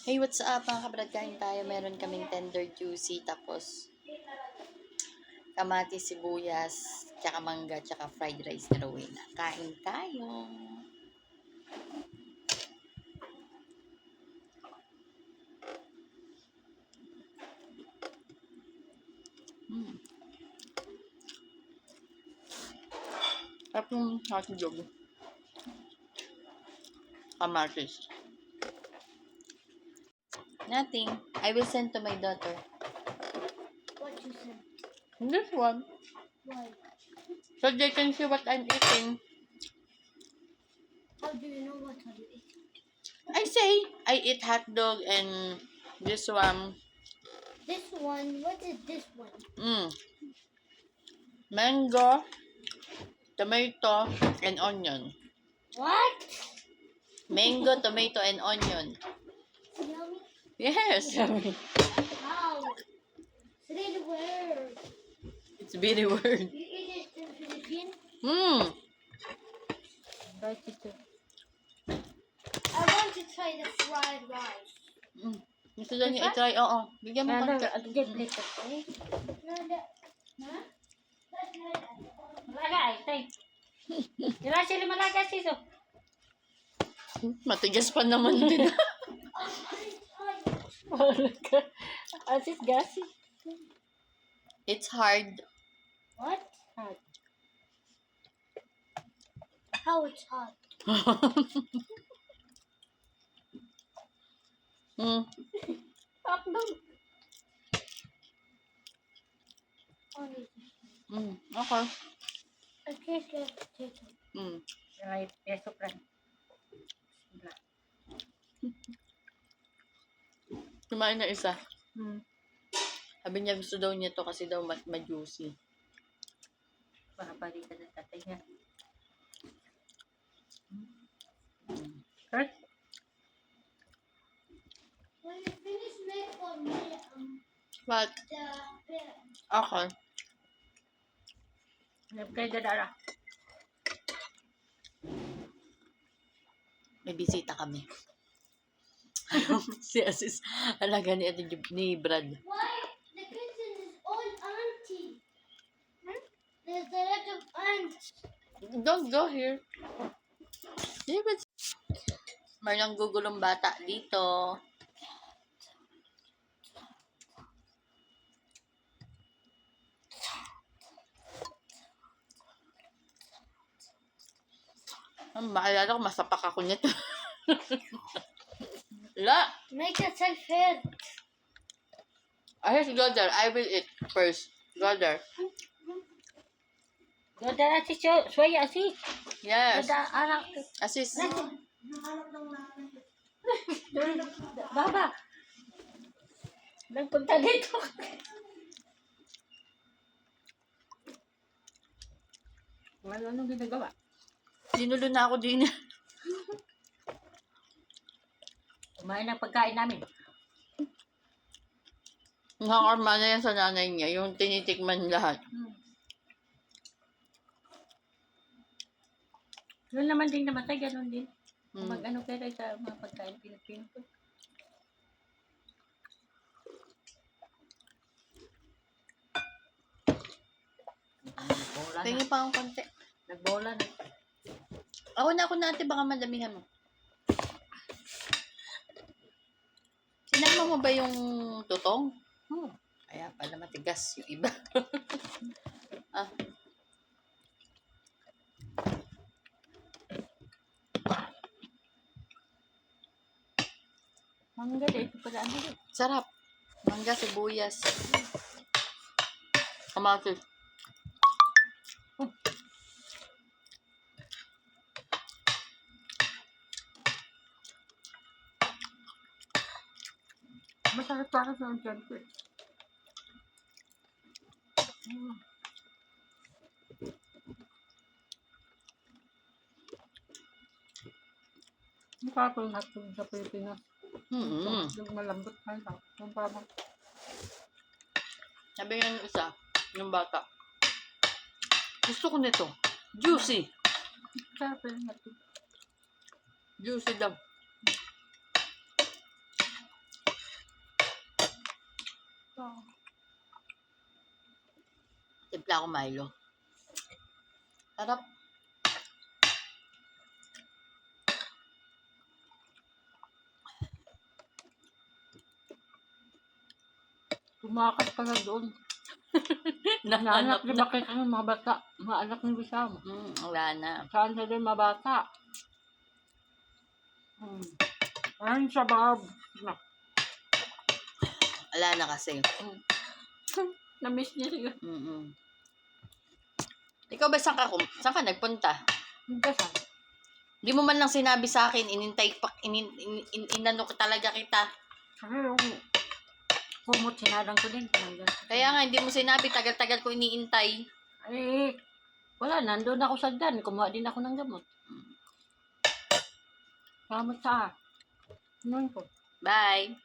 Hey, what's up mga kabrad? Kain tayo. Meron kaming tender juicy, tapos kamatis, sibuyas, tsaka mangga, tsaka fried rice na Rowena. Kain tayo. Sarap yung hotdog. Kamatis. Nothing. I will send to my daughter. What you said? This one. Why? So they can see what I'm eating. How do you know what are you eating? I say, I eat hotdog and this one. This one, what is this one? Mango, tomato, and onion. What? Mango, tomato, and onion. Yummy? Yes. Wow. It's really weird. It's very weird. You eat it in Philippines? Try it too. I want to try the fried rice. Gusto daw niya i-try. Oo. Bigyan mo konti. No, that, huh? Matigas pa naman din. Asis gasi. It's hard. What? Hard. How it's hot? Hotdog. Okay. I taste like potato. Right, peso plan. Kumain na isa. Sabi niya gusto daw niya to kasi daw ma-juicy. Babalik ka ng tatay niya. Kurt? When you finish, make for me But, the pear. okay. Nagkay dadara. May bisita kami. Si Asis, alaga ni Brad. Why? The kitchen is all empty. There's a lot of ants. Don't go here. David. May nanggugulong bata dito. Maalala ko, masapak ako nito. La! Make yourself head. I have to go there. I will eat first. Go there. Dadara si Suwaya si. Yes. Dadara. Asis. Baba. Nagpunta dito. Wala nang ginagawa. Sinulo na ako din. Kumain ng pagkain namin. Nakakarma na yan sa nanay niya. Yung tinitikman lahat. Yun naman din namatay, ganun din. Mm. Mag-ano kayo sa mga pagkain Pilipino ko. Nagbola na. Tingin pa akong konti. Nagbola na. Ako na ate, baka madamihan mo. Sinama mo ba yung tutong? Kaya pala matigas yung iba. Mangga dito pala ano dito. Sarap. Mangga, sibuyas. Kamatis. Masarap para sa ang tiyan ko eh. Mukha ko yung hotdog sa Pilipinas. Yung malambot na yun. Yung parang Sabi nga yung isa, yung bata. Gusto ko nito. Juicy. sarap yung hotdog. Juicy daw. Timpla ko Milo. Sarap. Tumakas ka na doon. Nahanap Nahanap ni na. Bakit ang mga bata. Mga anak ni Bisam. Wala na. Saan na din mga bata? Ayun sa Bob. Wala na kasi. Na-miss niya siya. Ikaw ba saan ka nagpunta? Hindi sa. Hindi mo man lang sinabi sa akin, inano ko talaga kita. Kasi yung kumot sinadang ko din. Kaya nga, hindi mo sinabi, tagal-tagal ko iniintay. Eh, wala, nandun ako sa dan. Kumuha din ako ng gamot. Salamat sa. Noon po. Bye!